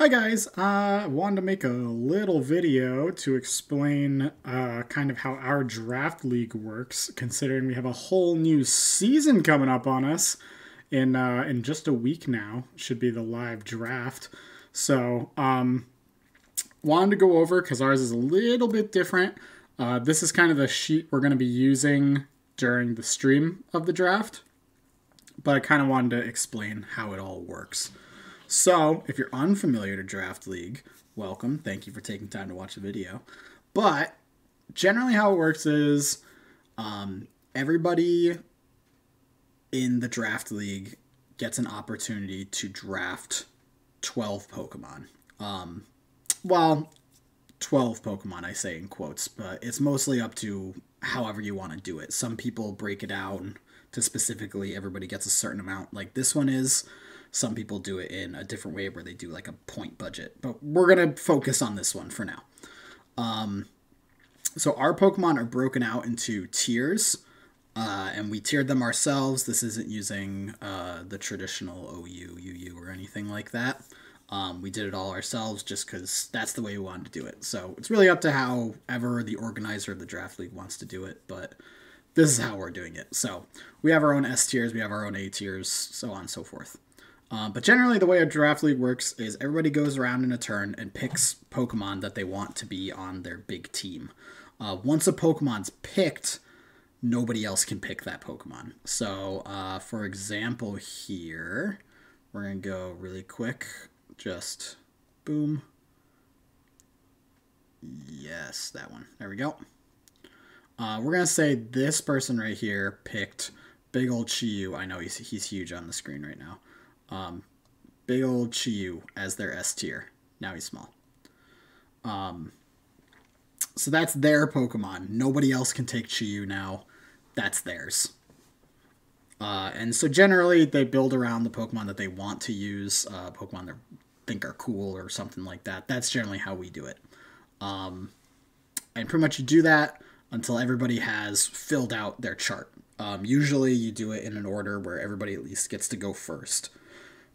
Hi guys, I wanted to make a little video to explain kind of how our draft league works, considering we have a whole new season coming up on us in just a week now. Should be the live draft. So, wanted to go over because ours is a little bit different. This is kind of the sheet we're going to be using during the stream of the draft, but I kind of wanted to explain how it all works. So, if you're unfamiliar to Draft League, welcome. Thank you for taking time to watch the video. But generally how it works is everybody in the Draft League gets an opportunity to draft 12 Pokemon. Well, 12 Pokemon, I say in quotes, but it's mostly up to however you want to do it. Some people break it down to specifically everybody gets a certain amount, like this one is. Some people do it in a different way where they do like a point budget, but we're going to focus on this one for now. So our Pokemon are broken out into tiers, and we tiered them ourselves. This isn't using the traditional OU, UU, or anything like that. We did it all ourselves just because that's the way we wanted to do it. So it's really up to however the organizer of the draft league wants to do it, but this is how we're doing it. So we have our own S tiers, we have our own A tiers, so on and so forth. But generally, the way a draft league works is everybody goes around in a turn and picks Pokemon that they want to be on their big team. Once a Pokemon's picked, nobody else can pick that Pokemon. So, for example, here, we're going to go really quick. Just boom. Yes, that one. There we go. We're going to say this person right here picked big old Chi-Yu. I know he's huge on the screen right now. Big old Chi-Yu as their S tier. Now he's small. So that's their Pokemon. Nobody else can take Chi-Yu now. That's theirs. And so generally they build around the Pokemon that they want to use, Pokemon they think are cool or something like that. That's generally how we do it. And pretty much you do that until everybody has filled out their chart. Usually you do it in an order where everybody at least gets to go first.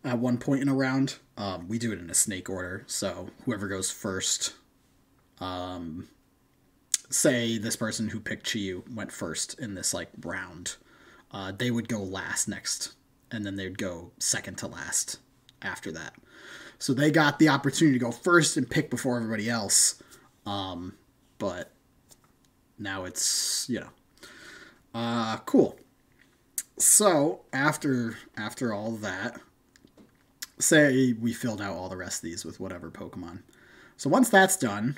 At one point in a round, we do it in a snake order, so whoever goes first, say this person who picked Chi-Yu went first in this like round, they would go last next, and then they'd go second to last after that. So they got the opportunity to go first and pick before everybody else, but now it's, cool. So after all that, say we filled out all the rest of these with whatever Pokemon. So once that's done,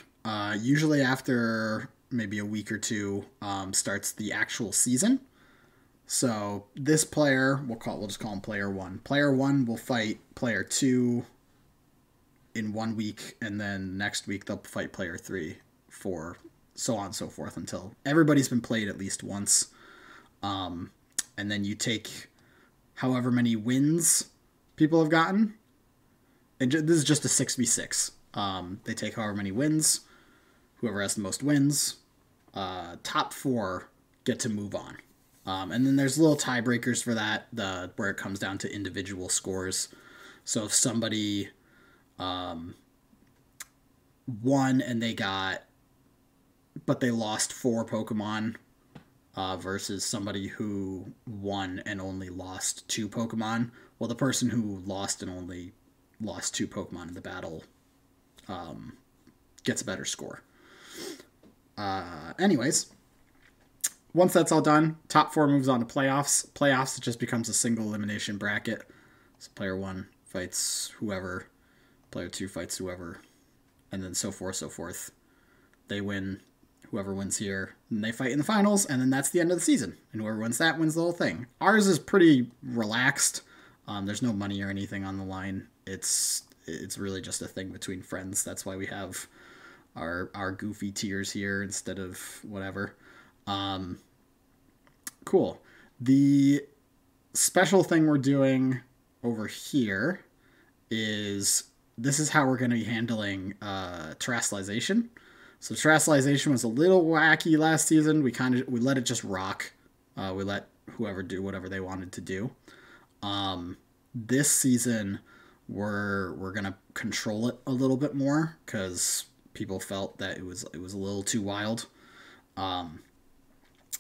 usually after maybe a week or two, starts the actual season. So this player, we'll just call him Player 1. Player 1 will fight Player 2 in 1 week, and then next week they'll fight Player 3, 4, so on and so forth until everybody's been played at least once. And then you take however many wins people have gotten, and this is just a 6v6. They take however many wins, whoever has the most wins, top 4 get to move on. And then there's little tiebreakers for that, where it comes down to individual scores. So if somebody won and but they lost 4 Pokemon, versus somebody who won and only lost 2 Pokemon, well, the person who lost and only lost 2 Pokemon in the battle gets a better score. Anyways, once that's all done, top 4 moves on to playoffs. Playoffs, it just becomes a single elimination bracket. So player 1 fights whoever, player 2 fights whoever, and then so forth, so forth. They win. Whoever wins here, and they fight in the finals, and then that's the end of the season. And whoever wins that wins the whole thing. Ours is pretty relaxed. There's no money or anything on the line. It's really just a thing between friends. That's why we have our goofy tiers here instead of whatever. Cool. The special thing we're doing over here is this is how we're going to be handling terrestrialization. So terrestrialization was a little wacky last season. We let it just rock. We let whoever do whatever they wanted to do. This season, we're gonna control it a little bit more because people felt that it was a little too wild.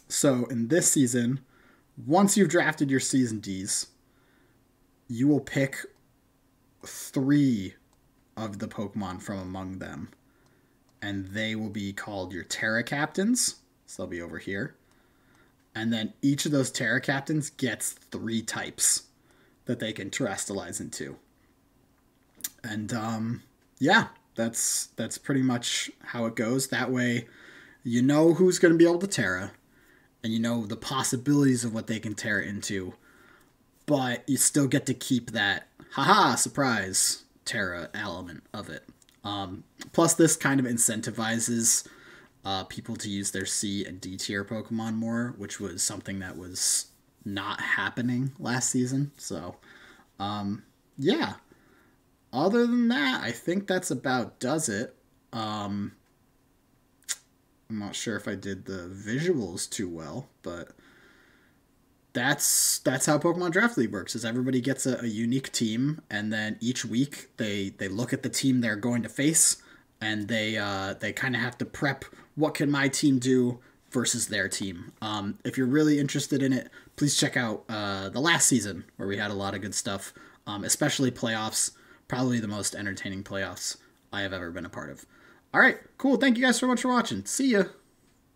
So in this season, once you've drafted your season Ds, you will pick 3 of the Pokemon from among them, and they will be called your Terra Captains. So they'll be over here. And then each of those Terra Captains gets 3 types that they can terrestrialize into. And yeah, that's pretty much how it goes. That way, you know who's going to be able to Terra, and you know the possibilities of what they can Terra into, but you still get to keep that haha surprise Terra element of it. Plus, this kind of incentivizes people to use their C and D tier Pokemon more, which was something that was not happening last season. So, yeah. Other than that, I think that's about does it. I'm not sure if I did the visuals too well, but that's how Pokemon Draft League works. Is everybody gets a unique team, and then each week they look at the team they're going to face, and they kind of have to prep what can my team do versus their team. If you're really interested in it, please check out the last season where we had a lot of good stuff, especially playoffs. Probably the most entertaining playoffs I have ever been a part of. All right, cool. Thank you guys so much for watching. See ya.